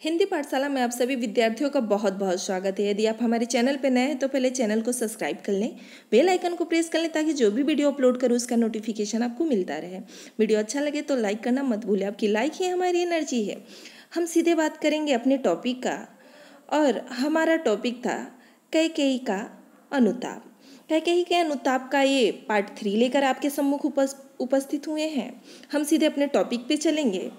हिंदी पाठशाला में आप सभी विद्यार्थियों का बहुत बहुत स्वागत है। यदि आप हमारे चैनल पर नए हैं तो पहले चैनल को सब्सक्राइब कर लें, बेल आइकन को प्रेस कर लें ताकि जो भी वीडियो अपलोड करूँ उसका नोटिफिकेशन आपको मिलता रहे। वीडियो अच्छा लगे तो लाइक करना मत भूलें, आपकी लाइक ही हमारी एनर्जी है। हम सीधे बात करेंगे अपने टॉपिक का, और हमारा टॉपिक था कैकेयी का अनुताप। कैकेयी के अनुताप का ये पार्ट 3 लेकर आपके सम्मुख उपस्थित हुए हैं। हम सीधे अपने टॉपिक पे चलेंगे।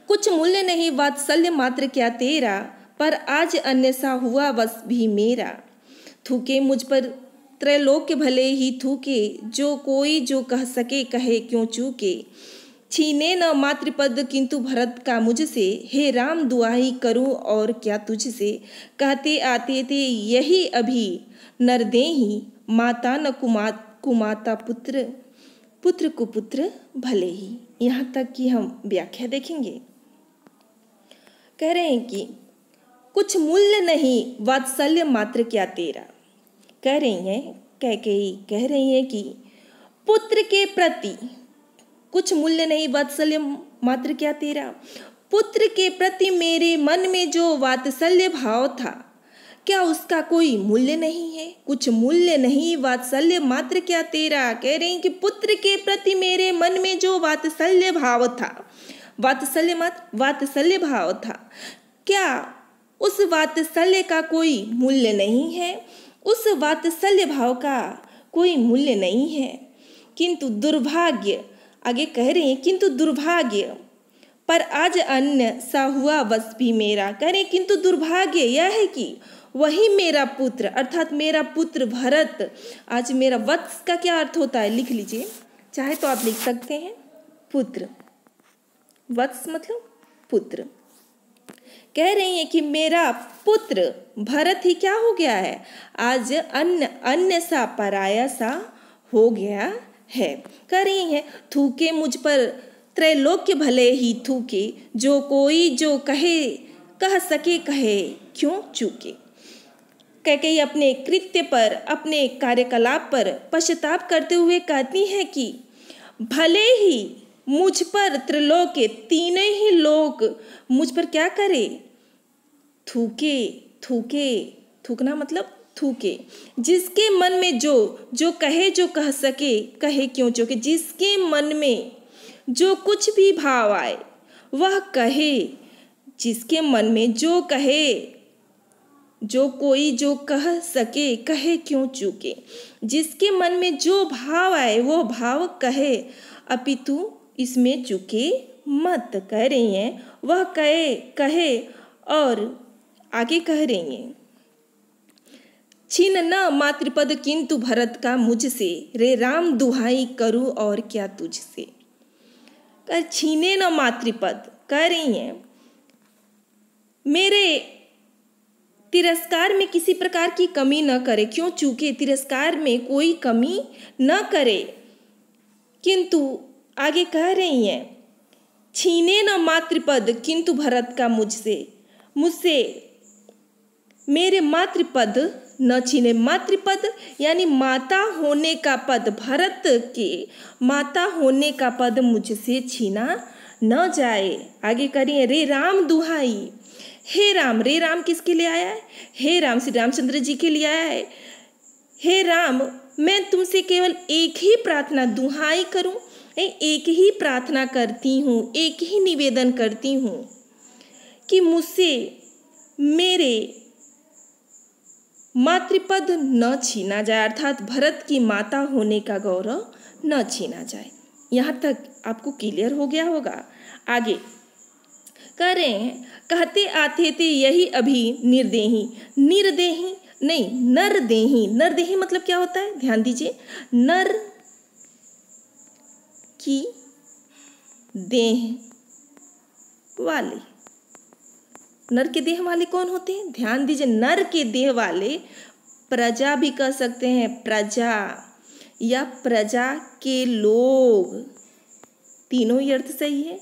कुछ मूल्य नहीं वात्सल्य मात्र क्या तेरा, पर आज अन्य सा हुआ बस भी मेरा। थूके मुझ पर त्रैलोक्य भले ही थूके, जो कोई जो कह सके कहे क्यों चूके। छीने न मातृपद किंतु भरत का मुझसे, हे राम दुआई करूं और क्या तुझसे। कहते आते थे यही अभी नरदेही, माता न कुमाता पुत्र, पुत्र कुपुत्र भले ही। यहाँ तक की हम व्याख्या देखेंगे। कह रहे हैं कि कुछ मूल्य नहीं वात्सल्य मात्र क्या तेरा। कह रही हैं कैकेयी कह रही हैं कि पुत्र के प्रति कुछ मूल्य नहीं वात्सल्य मात्र क्या तेरा। पुत्र के प्रति मेरे मन में जो वात्सल्य भाव था, क्या उसका कोई मूल्य नहीं है। कुछ मूल्य नहीं वात्सल्य मात्र क्या तेरा। कह रहे हैं कि पुत्र के प्रति मेरे मन में जो वात्सल्य भाव था, वात्सल्य मात्र वात्सल्य भाव था, क्या उस वात्सल्य का कोई मूल्य नहीं है। उस वात्सल्य भाव का कोई मूल्य नहीं है। किंतु दुर्भाग्य, आगे कह रहे हैं किंतु दुर्भाग्य, पर आज अन्य सा हुआ वश भी मेरा। कह रहे हैं किंतु दुर्भाग्य यह है कि वही मेरा पुत्र अर्थात मेरा पुत्र भरत, आज मेरा वत्स का क्या अर्थ होता है लिख लीजिए, चाहे तो आप लिख सकते हैं पुत्र, वत्स मतलब पुत्र। कह रही हैं कि मेरा पुत्र भरत ही क्या हो गया है, आज अन्य सा पराया सा हो गया है। कह रही हैं थूके मुझ पर त्रैलोक्य भले ही थूके, जो कोई जो कह सके कहे क्यों चूके। कैकेयी अपने कृत्य पर अपने कार्यकलाप पर पश्चाताप करते हुए कहती हैं कि भले ही मुझ पर त्रिलोक्य तीनों ही लोग मुझ पर क्या करे, थूके। थूके थूकना मतलब थूके। जिसके मन में जो कह सके कहे क्यों चूके। जिसके मन में जो कुछ भी भाव आए वह कहे, जिसके मन में जो कहे, जो कोई जो कह सके कहे क्यों चूके। जिसके मन में जो भाव आए वो भाव कहे, अपितु इसमें चूके मत। कह रही हैं वह कहे और आगे कह रही हैं छीन न मातृपद किंतु भरत का मुझसे, रे राम दुहाई करूं और क्या तुझसे। कर छीने न मातृपद, कह रही हैं मेरे तिरस्कार में किसी प्रकार की कमी न करे, क्यों चूके तिरस्कार में कोई कमी न करे। किंतु आगे कह रही हैं छीने न मातृपद किंतु भरत का मुझसे मेरे मातृपद न छीने। मातृपद यानी माता होने का पद, भरत के माता होने का पद मुझसे छीना न जाए। आगे करिए रे राम दुहाई, हे राम, रे राम किसके लिए आया है, हे राम श्री रामचंद्र जी के लिए आया है। हे राम मैं तुमसे केवल एक ही प्रार्थना दुहाई करूं, एक ही प्रार्थना करती हूँ, एक ही निवेदन करती हूँ कि मुझसे मेरे मातृपद न छीना जाए, अर्थात भरत की माता होने का गौरव न छीना जाए। यहाँ तक आपको क्लियर हो गया होगा। आगे कह रहे हैं कहते आते थे यही अभी निर्देही, निर्देही नहीं नरदेही। नरदेही मतलब क्या होता है, ध्यान दीजिए, नर की देह वाले। नर के देह वाले कौन होते हैं, ध्यान दीजिए, नर के देह वाले प्रजा भी कह सकते हैं, प्रजा या प्रजा के लोग, तीनों ही अर्थ सही है,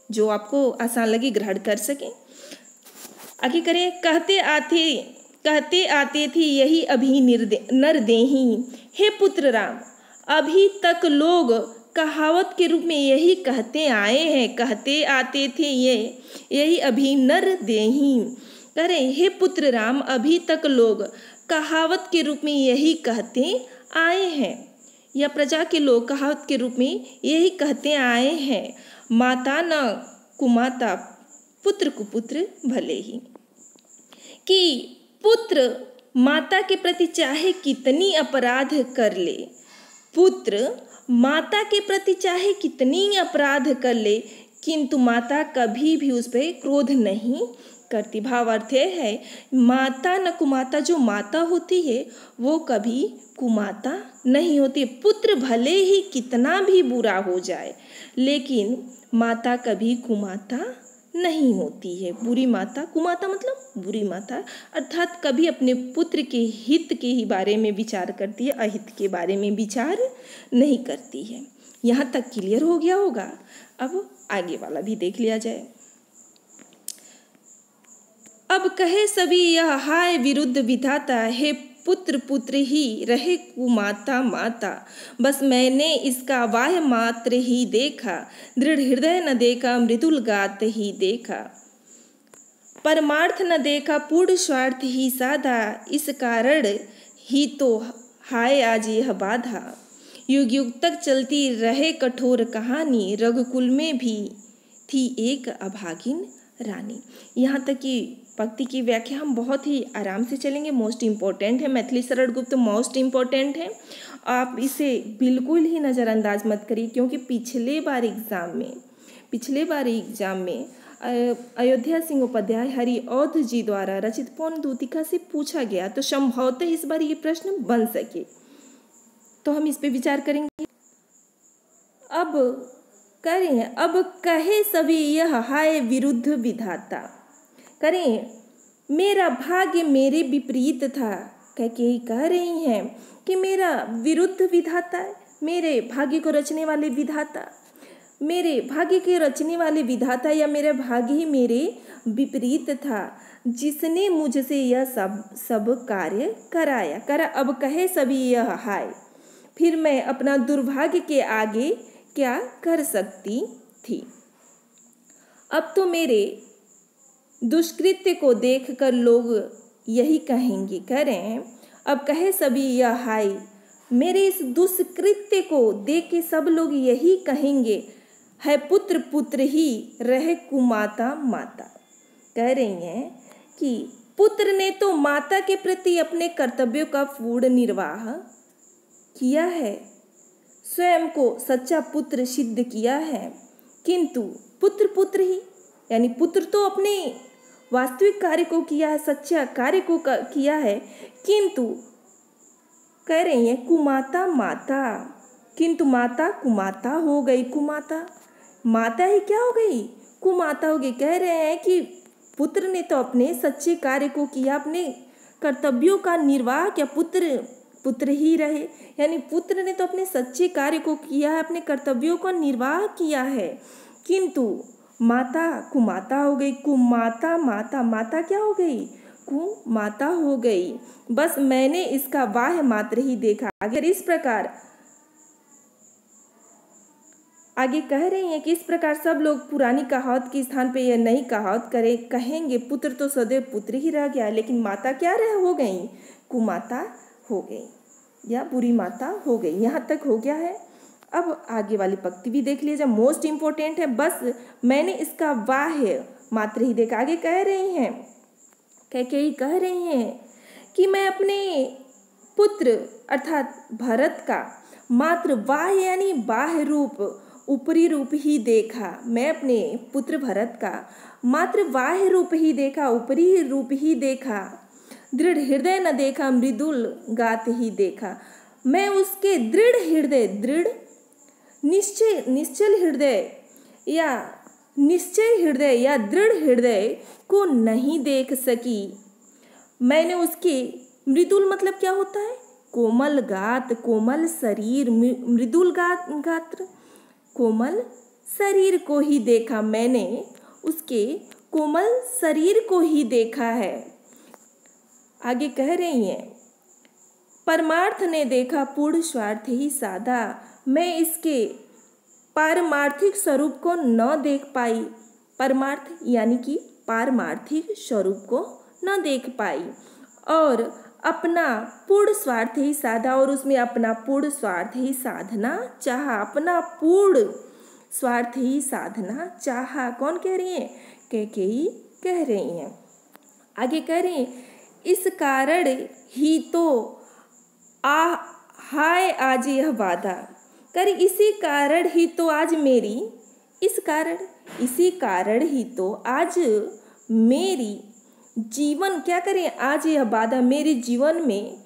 जो आपको आसान लगे ग्रहण कर सकें। आगे करें कहते आते थी यही अभी नरदेही, हे पुत्र राम अभी तक लोग कहावत के रूप में यही कहते आए हैं, कहते आते थे ये यही अभी नर देही। करें हे पुत्र राम, अभी तक लोग कहावत के रूप में यही कहते आए हैं, या प्रजा के लोग कहावत के रूप में यही कहते आए हैं, माता न कुमाता पुत्र कुपुत्र भले ही। कि पुत्र माता के प्रति चाहे कितनी अपराध कर ले, पुत्र माता के प्रति चाहे कितनी अपराध कर ले, किंतु माता कभी भी उस पर क्रोध नहीं करती। भावार्थ है माता न कुमाता, जो माता होती है वो कभी कुमाता नहीं होती। पुत्र भले ही कितना भी बुरा हो जाए, लेकिन माता कभी कुमाता नहीं होती है। बुरी माता, कुमाता मतलब बुरी माता, अर्थात कभी अपने पुत्र के हित के ही बारे में विचार करती है, अहित के बारे में विचार नहीं करती है। यहाँ तक क्लियर हो गया होगा। अब आगे वाला भी देख लिया जाए। अब कहे सभी यह हाय विरुद्ध विधाता, हे पुत्र पुत्र ही रहे कुमाता माता, बस मैंने इसका वाह मात्र ही देखा, दृढ़ हृदय न देखा, मृदुल गात ही देखा, परमार्थ न देखा, पूर्ण स्वार्थ ही साधा, इस कारण ही तो हाय आज यह बाधा। युग युग तक चलती रहे कठोर कहानी, रघुकुल में भी थी एक अभागिन रानी। यहाँ तक कि पंक्ति की व्याख्या हम बहुत ही आराम से चलेंगे, मोस्ट इम्पोर्टेंट है। मैथिली सरल गुप्त मोस्ट इम्पोर्टेंट है, आप इसे बिल्कुल ही नज़रअंदाज मत करिए, क्योंकि पिछले बार एग्जाम में अयोध्या सिंह उपाध्याय हरिऔध जी द्वारा रचित पौन दूतिका से पूछा गया, तो संभवतः इस बार ये प्रश्न बन सके, तो हम इस पे विचार करेंगे। अब कहे सभी यह हाय विरुद्ध विधाता, करें मेरा भाग्य मेरे विपरीत था। कैकेयी कह रही हैं कि मेरा विरुद्ध विधाता है, मेरे भाग्य को रचने वाले विधाता, मेरे भाग्य के रचने वाले विधाता या मेरा भाग्य ही मेरे विपरीत था, जिसने मुझसे यह सब कार्य करा। अब कहे सभी यह हाय, फिर मैं अपना दुर्भाग्य के आगे क्या कर सकती थी। अब तो मेरे दुष्कृत्य को देखकर लोग यही कहेंगे, कह रहे हैं अब कहे सभी यह हाय, मेरे इस दुष्कृत्य को देख के सब लोग यही कहेंगे, है पुत्र पुत्र ही रहे कुमाता माता। कह रही हैं कि पुत्र ने तो माता के प्रति अपने कर्तव्यों का पूर्ण निर्वाह किया है, स्वयं को सच्चा पुत्र सिद्ध किया है, किंतु पुत्र पुत्र ही, यानी पुत्र तो अपने वास्तविक कार्य को किया है, सच्चा कार्य को किया है, किंतु कह रही है कुमाता माता, किंतु माता कुमाता हो गई। कुमाता माता ही क्या हो गई, कुमाता हो गई। कह रहे हैं कि पुत्र ने तो अपने सच्चे कार्य को किया, अपने कर्तव्यों का निर्वाह किया, पुत्र पुत्र ही रहे, यानी पुत्र ने तो अपने सच्चे कार्य को किया है, अपने कर्तव्यों का निर्वाह किया है, किंतु माता कुमाता हो गई। कुमाता माता, माता क्या हो गई, कुमाता हो गई, बस मैंने इसका वाह मात्र ही देखा। अगर इस प्रकार आगे कह रही हैं कि इस प्रकार सब लोग पुरानी कहावत के स्थान पे यह नई कहावत कहेंगे, पुत्र तो सदैव पुत्र ही रह गया, लेकिन माता क्या हो गई, कुमाता हो गई या बुरी माता हो गई। यहाँ तक हो गया है। अब आगे वाली पंक्ति भी देख लीजिए, मोस्ट इम्पोर्टेंट है, बस मैंने इसका वाह मात्र ही देखा। आगे कह रही हैं, कैकेयी कह रही हैं कि मैं अपने पुत्र अर्थात भरत का मात्र वाह यानी बाह्य रूप, ऊपरी रूप ही देखा। मैं अपने पुत्र भरत का मात्र बाह्य रूप ही देखा, ऊपरी रूप ही देखा, दृढ़ हृदय न देखा, मृदुल गात ही देखा। मैं उसके दृढ़ हृदय, दृढ़ निश्चल हृदय या दृढ़ हृदय को नहीं देख सकी। मैंने उसके मृदुल मतलब क्या होता है, कोमल गात, कोमल शरीर, मृदुल गात्र, कोमल शरीर को ही देखा। मैंने उसके कोमल शरीर को ही देखा है। आगे कह रही हैं, परमार्थ ने देखा, पूर्ण स्वार्थ ही साधा। मैं इसके पारमार्थिक स्वरूप को न देख पाई। परमार्थ यानी कि पारमार्थिक स्वरूप को न देख पाई और अपना पूर्ण स्वार्थ ही साधा, और उसमें अपना पूर्ण स्वार्थ ही साधना चाहा, अपना पूर्ण स्वार्थ ही साधना चाहा। कौन कह रही है? कैकेयी कह रही हैं। आगे कह रहे हैं, इस कारण ही तो हाय आज यह वादा कर, इसी कारण ही तो आज मेरी, इसी कारण ही तो आज मेरी जीवन क्या करें, आज यह बाधा मेरे जीवन में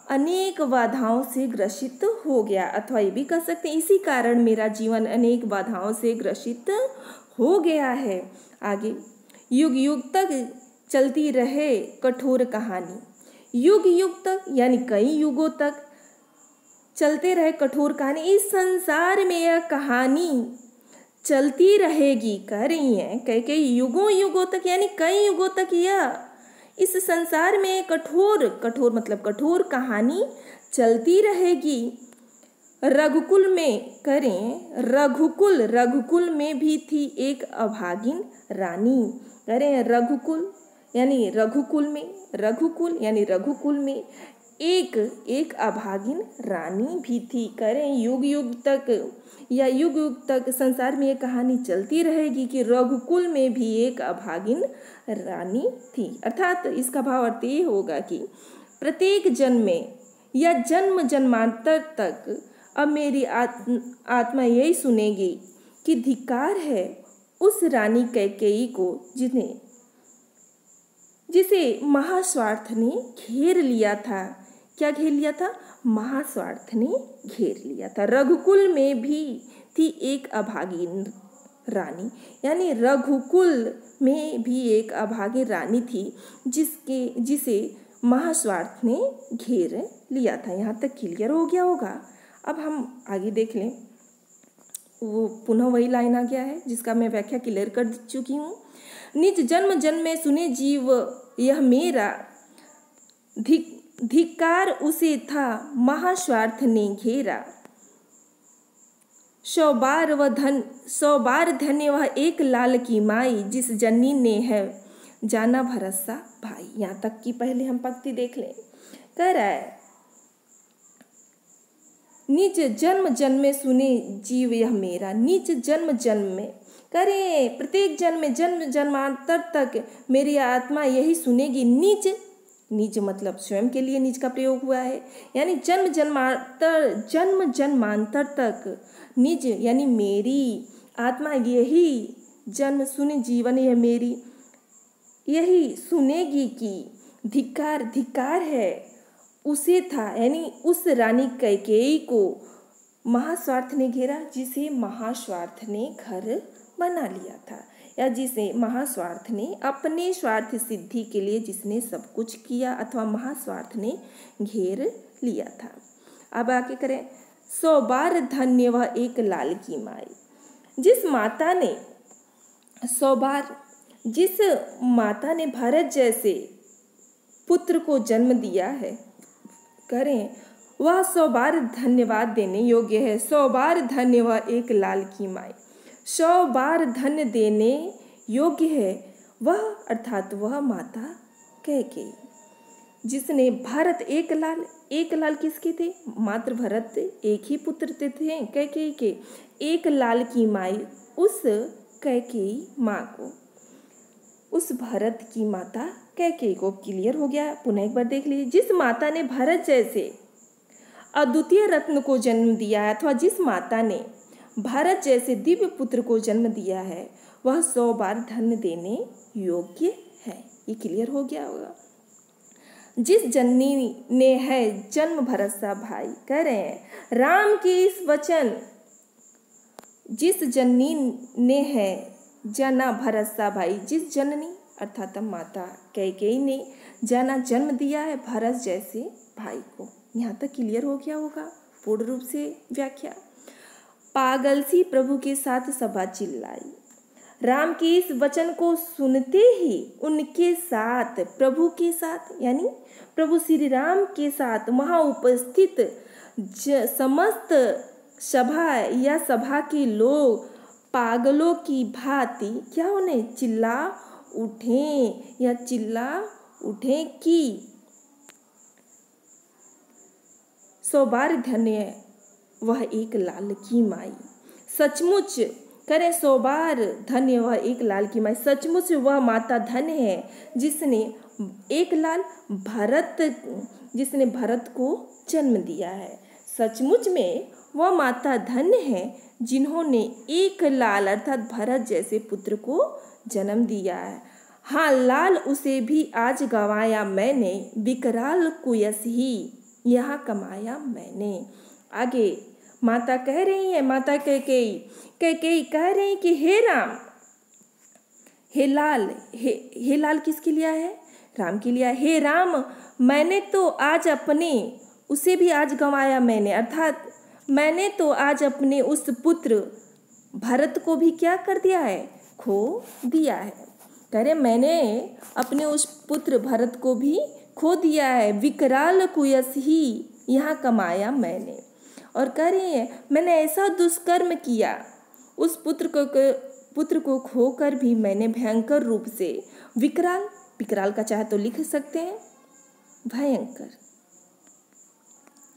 अनेक बाधाओं से ग्रसित हो गया। अथवा ये भी कह सकते हैं, इसी कारण मेरा जीवन अनेक बाधाओं से ग्रसित हो गया है। आगे, युग युग तक चलती रहे कठोर कहानी। युग युग तक यानी कई युगों तक चलते रहे कठोर कहानी। इस संसार में यह कहानी चलती रहेगी, कह रही है कई युगों युगों तक, यानी कई युगों तक यह इस संसार में कठोर मतलब कठोर कहानी चलती रहेगी। रघुकुल में करें, रघुकुल में भी थी एक अभागिन रानी। करें रघुकुल यानी रघुकुल में एक अभागिन रानी भी थी। करें युग युग तक संसार में ये कहानी चलती रहेगी कि रघुकुल में भी एक अभागिन रानी थी। अर्थात इसका भाव अर्थ ये होगा कि प्रत्येक जन्म में या जन्म जन्मांतर तक अब मेरी आत्मा यही सुनेगी कि धिक्कार है उस रानी कैकेयी को जिसे महास्वार्थ ने घेर लिया था। क्या घेर लिया था? महास्वार्थ ने घेर लिया था। रघुकुल में भी थी एक अभागिन रानी, यानी रघुकुल में भी एक अभागिन रानी थी जिसे महास्वार्थ ने घेर लिया था। यहाँ तक क्लियर हो गया होगा। अब हम आगे देख लें, वो पुनः वही लाइन आ गया है जिसका मैं व्याख्या क्लियर कर चुकी हूँ। निज जन्म जन्म में सुने जीव यह मेरा, धिक्कार उसे था महास्वार्थ ने घेरा। 100 बार धन्य वह एक लाल की माई, जिस जननी ने है जाना भरोसा भाई। यहाँ तक की पहले हम पंक्ति देख लें। कह रहा है, निज जन्म जन्म में सुने जीव यह मेरा, निज जन्म जन्म में करें प्रत्येक जन्म में जन्म जन्मांतर तक मेरी आत्मा यही सुनेगी। निज मतलब स्वयं के लिए निज का प्रयोग हुआ है, यानी जन्म जन्मांतर तक निज यानी मेरी आत्मा यही जन्म सुने जीवन यह मेरी यही सुनेगी कि धिक्कार है उसे था, यानी उस रानी कैकेयी को महास्वार्थ ने घेरा, जिसे महास्वार्थ ने घर बना लिया था, या जिसे महास्वार्थ ने अपने स्वार्थ सिद्धि के लिए जिसने सब कुछ किया अथवा महास्वार्थ ने घेर लिया था। अब आगे करें, 100 बार धन्य वह एक लाल की माई, जिस माता ने भरत जैसे पुत्र को जन्म दिया है, करें वह 100 बार धन्यवाद देने योग्य है। 100 बार धन्य वह एक लाल की माई, 100 बार धन्य देने योग्य है वह, अर्थात वह माता कैकेयी, जिसने भरत एक लाल किसके थे? मात्र भरत एक ही पुत्र थे कैकेयी के। एक लाल की माई उस कैकेयी माँ को, उस भरत की माता कैकेयी को। क्लियर हो गया? पुनः एक बार देख लीजिए। जिस माता ने भरत जैसे अद्वितीय रत्न को जन्म दिया है, अथवा जिस माता ने भरत जैसे दिव्य पुत्र को जन्म दिया है, वह 100 बार धन्य देने योग्य है। ये क्लियर हो गया होगा। जिस जननी ने है जन्म भरोसा भाई, कह रहे हैं राम के इस वचन, जिस जननी ने है जना भरोसा भाई, जिस जननी अर्थात माता कैकेयी ने जना जन्म दिया है भरत जैसे भाई को। यहाँ तक क्लियर हो गया होगा पूर्ण रूप से व्याख्या। पागल सी प्रभु के साथ सभा चिल्लाई, राम के इस वचन को सुनते ही उनके साथ, प्रभु के साथ यानी प्रभु श्री राम के साथ वहाँ उपस्थित समस्त सभा या सभा के लोग पागलों की भांति क्या होने चिल्ला उठें या चिल्ला उठें कि 100 बार धन्य वह एक लाल की माई। सचमुच करें 100 बार धन्य वह एक लाल की माई। सचमुच वह माता धन्य है जिसने भरत को जन्म दिया है। सचमुच में वह माता धन्य है जिन्होंने एक लाल अर्थात भरत जैसे पुत्र को जन्म दिया है। हाँ, लाल उसे भी आज गंवाया मैंने, विकराल कुयस ही यहाँ कमाया मैंने। आगे माता कह रही है, माता कैकेयी कह रही कि हे राम, हे लाल किसके लिया है? राम के लिया। हे राम, मैंने तो आज अपने उसे भी आज गंवाया मैंने, अर्थात मैंने तो आज अपने उस पुत्र भरत को भी क्या कर दिया है? खो दिया है। कह रहे मैंने अपने उस पुत्र भरत को भी खो दिया है, विकराल कुयस ही यहाँ कमाया मैंने। और कह रही है मैंने ऐसा दुष्कर्म किया, उस पुत्र को खोकर भी मैंने भयंकर रूप से, विकराल का चाहे तो लिख सकते हैं भयंकर,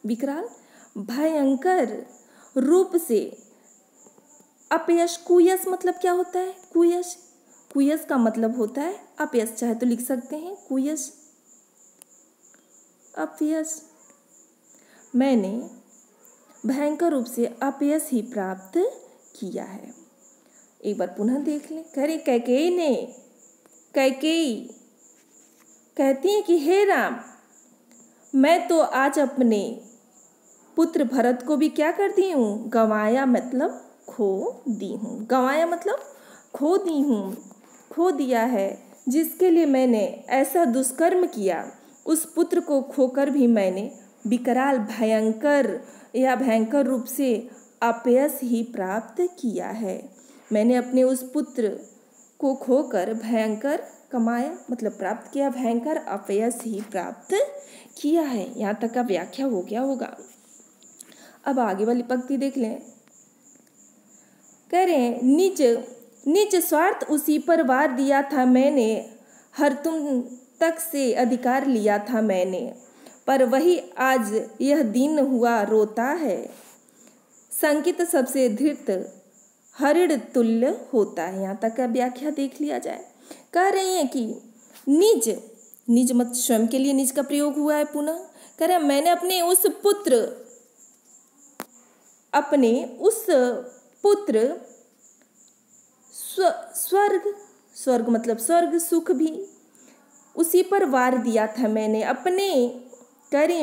विकराल भयंकर रूप से अपयश। कुयस मतलब क्या होता है? कुयस का मतलब होता है अपयश, चाहे तो लिख सकते हैं कुयस अपयश। मैंने भयंकर रूप से अपयश ही प्राप्त किया है। एक बार पुनः देख लें। कह रही कैकेयी कहती है कि हे राम, मैं तो आज अपने पुत्र भरत को भी क्या करती हूँ? गंवाया मतलब खो दी हूँ। गंवाया मतलब खो दी हूँ, खो दिया है, जिसके लिए मैंने ऐसा दुष्कर्म किया। उस पुत्र को खोकर भी मैंने विकराल भयंकर रूप से अपयश ही प्राप्त किया है। मैंने अपने उस पुत्र को खोकर भयंकर कमाया मतलब प्राप्त किया, भयंकर अपयश ही प्राप्त किया है। यहाँ तक का व्याख्या हो गया होगा। अब आगे वाली पंक्ति देख लें। कह रहे हैं निज स्वार्थ उसी पर वार दिया था मैंने, हर तुम तक से अधिकार लिया था मैंने, पर वही आज यह दिन हुआ रोता है। संकित सबसे धृत हरिण तुल्य होता है। यहाँ तक का व्याख्या देख लिया जाए। कह रही हैं कि निज मत स्वयं के लिए निज का प्रयोग हुआ है पुनः। कह रहे हैं मैंने अपने उस पुत्र स्वर्ग मतलब स्वर्ग सुख भी उसी पर वार दिया था मैंने।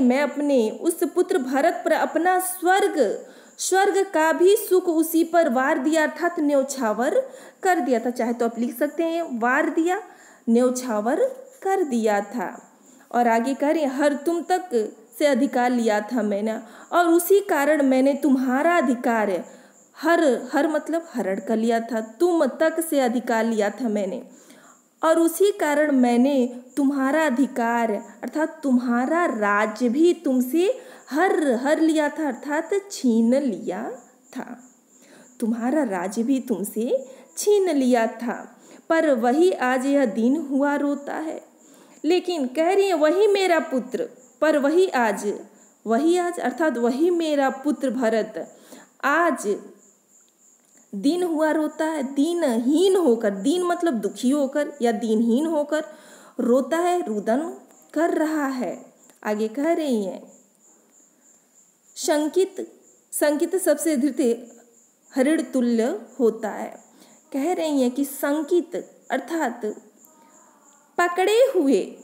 मैं अपने उस पुत्र भरत पर अपना स्वर्ग का भी सुख उसी पर वार दिया, अर्थात न्यौछावर कर दिया था। चाहे तो आप लिख सकते हैं वार दिया, न्यौछावर कर दिया था। और आगे कह रहे हर तुम तक से अधिकार लिया था मैंने, और उसी कारण मैंने तुम्हारा अधिकार हर मतलब हरण कर लिया था। तुम तक से अधिकार लिया था मैंने, और उसी कारण मैंने तुम्हारा अधिकार अर्थात तुम्हारा राज्य भी तुमसे हर लिया था, अर्थात छीन लिया था। तुम्हारा राज्य भी तुमसे छीन लिया था, पर वही आज यह दिन हुआ रोता है। लेकिन कह रही है वही मेरा पुत्र, पर वही आज अर्थात वही मेरा पुत्र भरत आज दिन हुआ रोता है। दीनहीन होकर, दीन मतलब दुखी होकर या दीनहीन होकर रोता है, रुदन कर रहा है। आगे कह रही हैं संकित सबसे धृत हरिण तुल्य होता है। कह रही हैं कि संकित अर्थात पकड़े हुए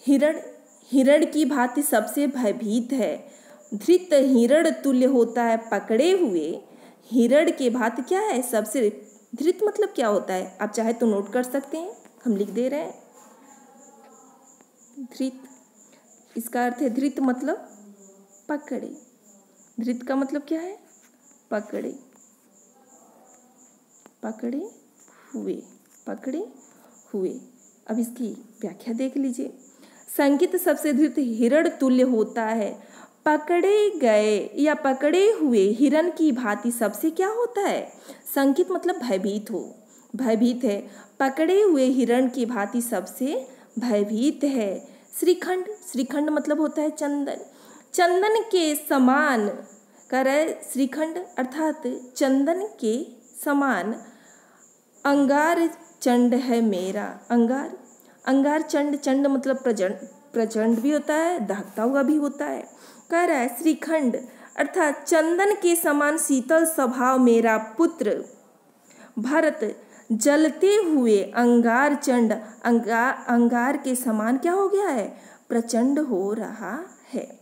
हिरण की भांति सबसे भयभीत है। धृत हिरण तुल्य होता है, पकड़े हुए हिरण के भांति क्या है? सबसे धृत मतलब क्या होता है? आप चाहे तो नोट कर सकते हैं, हम लिख दे रहे हैं। धृत इसका अर्थ है धृत मतलब पकड़े। धृत का मतलब क्या है? पकड़े हुए। अब इसकी व्याख्या देख लीजिए। संकित सबसे धृत हिरण तुल्य होता है, पकड़े गए या पकड़े हुए हिरण की भांति सबसे क्या होता है? शंकित मतलब भयभीत हो, भयभीत है। पकड़े हुए हिरण की भांति सबसे भयभीत है। श्रीखंड, श्रीखंड मतलब होता है चंदन। चंदन के समान करे श्रीखंड अर्थात चंदन के समान अंगार चंड है मेरा। अंगार, अंगार चंड, चंड मतलब प्रचंड भी होता है, दहकता हुआ भी होता है। कह रहा है श्रीखंड अर्थात चंदन के समान शीतल स्वभाव मेरा पुत्र भरत जलते हुए अंगार चंड, अंगार के समान क्या हो गया है? प्रचंड हो रहा है।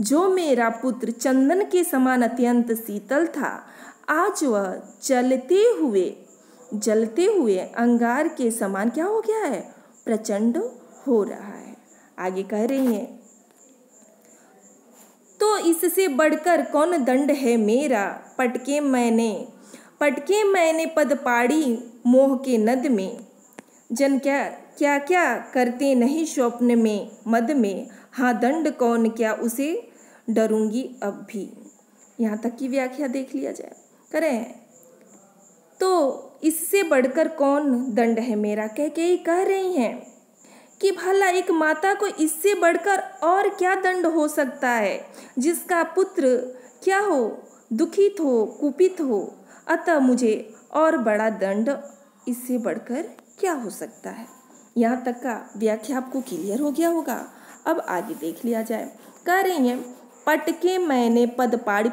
जो मेरा पुत्र चंदन के समान अत्यंत शीतल था, आज वह जलते हुए अंगार के समान क्या हो गया है? प्रचंड हो रहा है। आगे कह रही हैं, तो इससे बढ़कर कौन दंड है मेरा? पटके मैंने पद पाड़ी मोह के नद में, जन क्या क्या करते नहीं स्वप्न में मद में, हाँ दंड कौन क्या उसे डरूंगी अब भी। यहाँ तक की व्याख्या देख लिया जाए। करें तो इससे बढ़कर कौन दंड है मेरा, कह रही हैं कि भला एक माता को इससे बढ़कर और क्या दंड हो सकता है, जिसका पुत्र क्या हो? दुखित हो, कुपित हो। अतः मुझे और बड़ा दंड इससे बढ़कर क्या हो सकता है। यहाँ तक का व्याख्या आपको क्लियर हो गया होगा। अब आगे देख लिया जाए। कह रही हैं पटके मैंने पद पाड़ी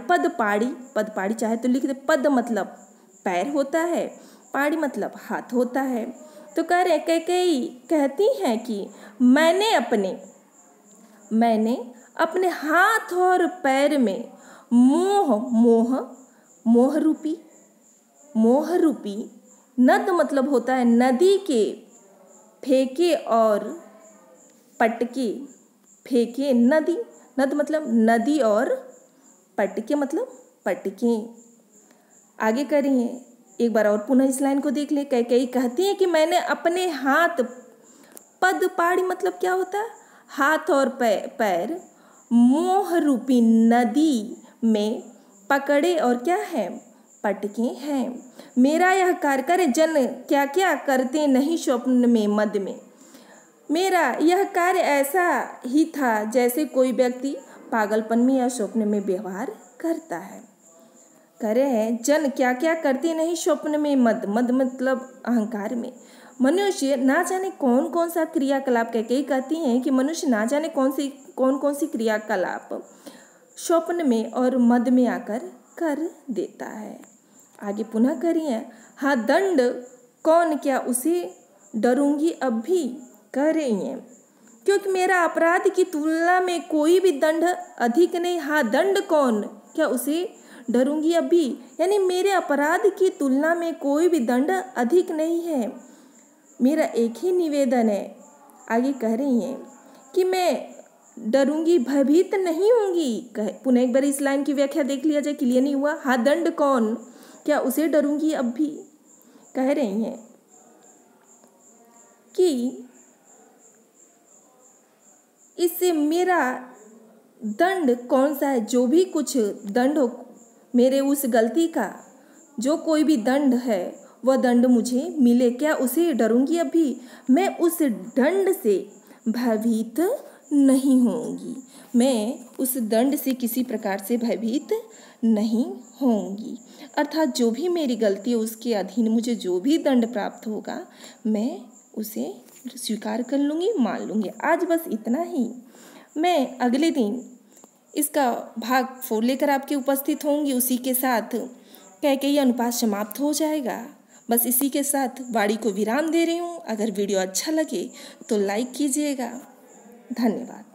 चाहे तो लिख दे। पद मतलब पैर होता है, पाड़ी मतलब हाथ होता है। तो कह रहे कैकेयी कहती हैं कि मैंने अपने हाथ और पैर में मोह रूपी नद मतलब होता है नदी के फेंके और पटके, फेंके नद मतलब नदी और पटके मतलब पटके। आगे करिए एक बार और पुनः इस लाइन को देख ले। कई कहती है कि मैंने अपने हाथ, पद पाड़ी मतलब क्या होता है? हाथ और पैर मोह रूपी नदी में पकड़े और क्या है? पटके हैं। मेरा यह कार्य करे जन क्या क्या करते नहीं स्वप्न में मद में। मेरा यह कार्य ऐसा ही था जैसे कोई व्यक्ति पागलपन में या स्वप्न में व्यवहार करता है। करे हैं जन क्या क्या करते नहीं स्वप्न में मद मतलब अहंकार में। मनुष्य ना जाने कौन कौन सा क्रियाकलाप कहती हैं कि मनुष्य ना जाने कौन सी क्रियाकलाप स्वप्न में और मद में आकर कर देता है। आगे पुनः करिए, हाँ दंड कौन क्या उसे डरूंगी अब भी। कह रही हैं क्योंकि मेरा अपराध की तुलना में कोई भी दंड अधिक नहीं, हाँ दंड कौन क्या उसे डरूंगी अब भी। यानी मेरे अपराध की तुलना में कोई भी दंड अधिक नहीं है। मेरा एक ही निवेदन है। आगे कह रही हैं कि मैं डरूंगी, भयभीत नहीं होंगी। पुनः एक बार इस लाइन की व्याख्या देख लिया जाए, क्लियर नहीं हुआ। हाँ दंड कौन क्या उसे डरूंगी अब भी। कह रही हैं कि इससे मेरा दंड कौन सा है, जो भी कुछ दंड हो मेरे उस गलती का, जो कोई भी दंड है वह दंड मुझे मिले, क्या उसे डरूंगी अभी। मैं उस दंड से भयभीत नहीं होंगी, मैं उस दंड से किसी प्रकार से भयभीत नहीं होंगी। अर्थात जो भी मेरी गलती है उसके अधीन मुझे जो भी दंड प्राप्त होगा मैं उसे स्वीकार कर लूँगी, मान लूँगी। आज बस इतना ही। मैं अगले दिन इसका भाग 4 लेकर आपके उपस्थित होंगी। उसी के साथ कैकेयी अनुपात समाप्त हो जाएगा। बस इसी के साथ वाणी को विराम दे रही हूँ। अगर वीडियो अच्छा लगे तो लाइक कीजिएगा। धन्यवाद।